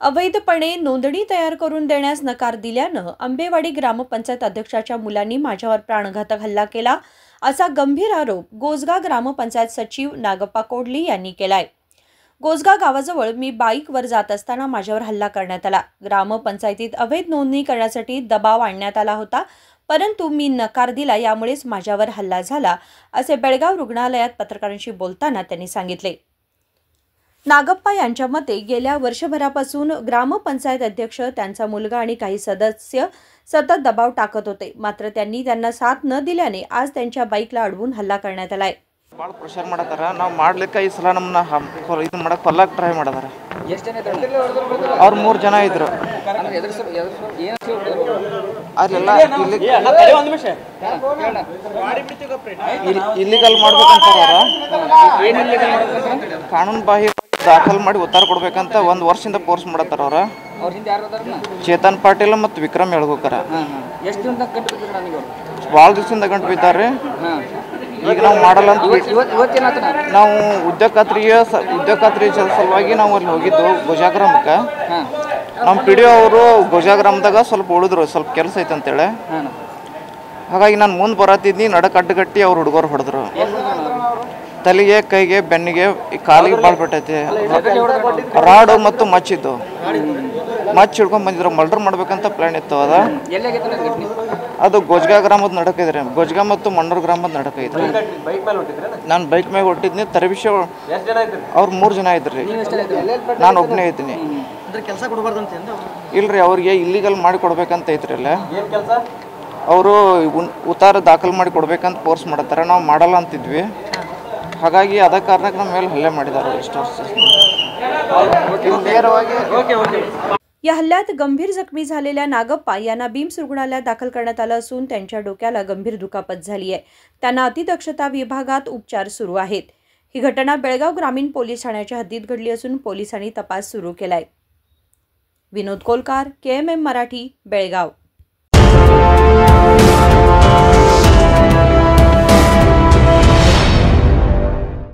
अवैधपणे नोंदणी तयार करून देण्यास नकार दिल्यानं आंबेवाडी ग्रामपंचायत अध्यक्षाच्या मुलांनी माझ्यावर प्राणघातक हल्ला केला असा गंभीर आरोप गोसगाव ग्रामपंचायत सचिव नागप्पा कोडली यांनी केलाय। गोसगाव गावाजवळ मी बाईकवर जात असताना माझ्यावर हल्ला करण्यात आला। ग्रामपंचायतीत अवैध नोंदणी करण्यासाठी दबाव आणण्यात आला होता, परंतु मी नकार दिला, यामुळेच माझ्यावर हल्ला झाला असे बेळगाव रुग्णालयात पत्रकारांशी बोलताना त्यांनी सांगितले। नागप्पा यांच्या मते गेल्या वर्षभरापासून ग्रामपंचायत अध्यक्ष, त्यांचा मुलगा आणि काही सदस्य सतत दबाव टाकत होते, मात्र त्यांना साथ न दिल्याने आज त्यांच्या बाईकला अडवून हल्ला करण्यात आलाय। ಭಾಳ ಪ್ರೆಷರ್ ಮಾಡತಾರ। ನಾವು ಮಾಡ್ಲಿಕ್ಕೆ ಈ ಸಲ ನಮ್ಮನ್ನ ಇದು ಮಾಡಕ್ಕೆ ಕೊಲ್ಲಕ್ಕೆ ಟ್ರೈ ಮಾಡಿದಾರೆ। ಎಷ್ಟು ಜನ ಇದ್ರು? ಅವ್ರು 3 ಜನ ಇದ್ರು। ಅಲ್ಲೆಲ್ಲ ಇಲ್ಲಿಗಲ್ ಮಾಡ್ಬೇಕಂತಾರ। ಕಾನೂನು ಬಾಹಿರ ದಾಖಲು ಮಾಡಿ ಉತ್ತರ ಕೊಡ್ಬೇಕಂತ 1 ವರ್ಷದಿಂದ ಫೋರ್ಸ್ ಮಾಡತಾರ ಅವ್ರ। ಚೇತನ್ ಪಾಟೀಲ್ ಮತ್ತು ವಿಕ್ರಮ್ ಹೇಳ್ಬೇಕಾರ। ಎಷ್ಟು ದಿನ ಗಂಟು ಬಿದ್ದಿದ್ರು ನನಗೆ? ಭಾಳ ದಿವಸದಿಂದ ಗಂಟು ಬಿದ್ದಾರೆ। ಈಗ ನಾವು ಮಾಡಲ್ಲ ಅಂತ ನಾವು ಉದ್ಯೋಗ ಸಲುವಾಗಿ ನಾವು ಅಲ್ಲಿ ಹೋಗಿದ್ದು ಗೋಜಾಗ್ರಾಮಕ್ಕೆ। ನಮ್ಮ ಪಿಡಿಒ ಅವರು ಗೋಜಾಗ್ರಾಮದಾಗ ಸ್ವಲ್ಪ ಉಳಿದ್ರು, ಸ್ವಲ್ಪ ಕೆಲಸ ಐತೆ ಅಂತೇಳಿ। ಹಾಗಾಗಿ ನಾನು ಮುಂದೆ ಬರತ್ತಿದ್ನಿ, ನಡಕ್ಕೆ ಅಡ್ಡಗಟ್ಟಿ ಅವ್ರು ಹುಡುಗರು ಹೊಡೆದ್ರು। ತಲೆಗೆ, ಕೈಗೆ, ಬೆನ್ನಿಗೆ, ಕಾಲಿಗೆ ಭಾಳ ಬಿಟ್ಟೈತೆ। ರಾಡು ಮತ್ತು ಮಚ್ಚಿದ್ದು ಮಚ್ಚಿ ಹಿಡ್ಕೊಂಡು ಬಂದಿದ್ರು। ಮರ್ಡರ್ ಮಾಡ್ಬೇಕಂತ ಪ್ಲಾನ್ ಇತ್ತು। ಅದು ಗೋಜ್ಗಾ ಗ್ರಾಮದ ನಡಕಿದ್ರೆ, ಗೋಜ್ಗಾ ಮತ್ತು ಮಣ್ಣೂರು ಗ್ರಾಮದ ನಡಕೈತ್ರಿ। ನಾನು ಬೈಕ್ ಮೇಲೆ ಹೊಟ್ಟಿದ್ನಿ। ತರಬಿಷ ಅವ್ರು 3 ಜನ ಇದ್ರಿ, ನಾನು ಒಬ್ಬನೇ ಇದ್ದೀನಿ। ಇಲ್ರಿ, ಅವ್ರಿಗೆ ಇಲ್ಲಿಗಲ್ ಮಾಡಿ ಕೊಡ್ಬೇಕಂತ ಐತ್ರಿ ಅಲ್ಲ, ಅವರು ಉತ್ತಾರ ದಾಖಲು ಮಾಡಿ ಕೊಡ್ಬೇಕಂತ ಫೋರ್ಸ್ ಮಾಡತ್ತಾರ। ನಾವು ಮಾಡಲ್ಲ ಅಂತಿದ್ವಿ, ಹಾಗಾಗಿ ಅದ ಕಾರಣಕ್ಕೆ ನಮ್ಮ ಮೇಲೆ हल्ले ಮಾಡಿದ್ದಾರೆ। या हल्ल्यात गंभीर जखमी झालेल्या नागप्पा यांना बीम्स रुग्णालयात दाखल करण्यात आलं असून त्यांच्या डोक्याला गंभीर दुखापत झाली आहे। त्यांना अतिदक्षता विभागात उपचार सुरू आहेत। ही घटना बेळगाव ग्रामीण पोलीस ठाण्याच्या हद्दीत घडली असून पोलिसांनी तपास सुरू केलाय। विनोद कोलकार, KMM मराठी, बेळगाव।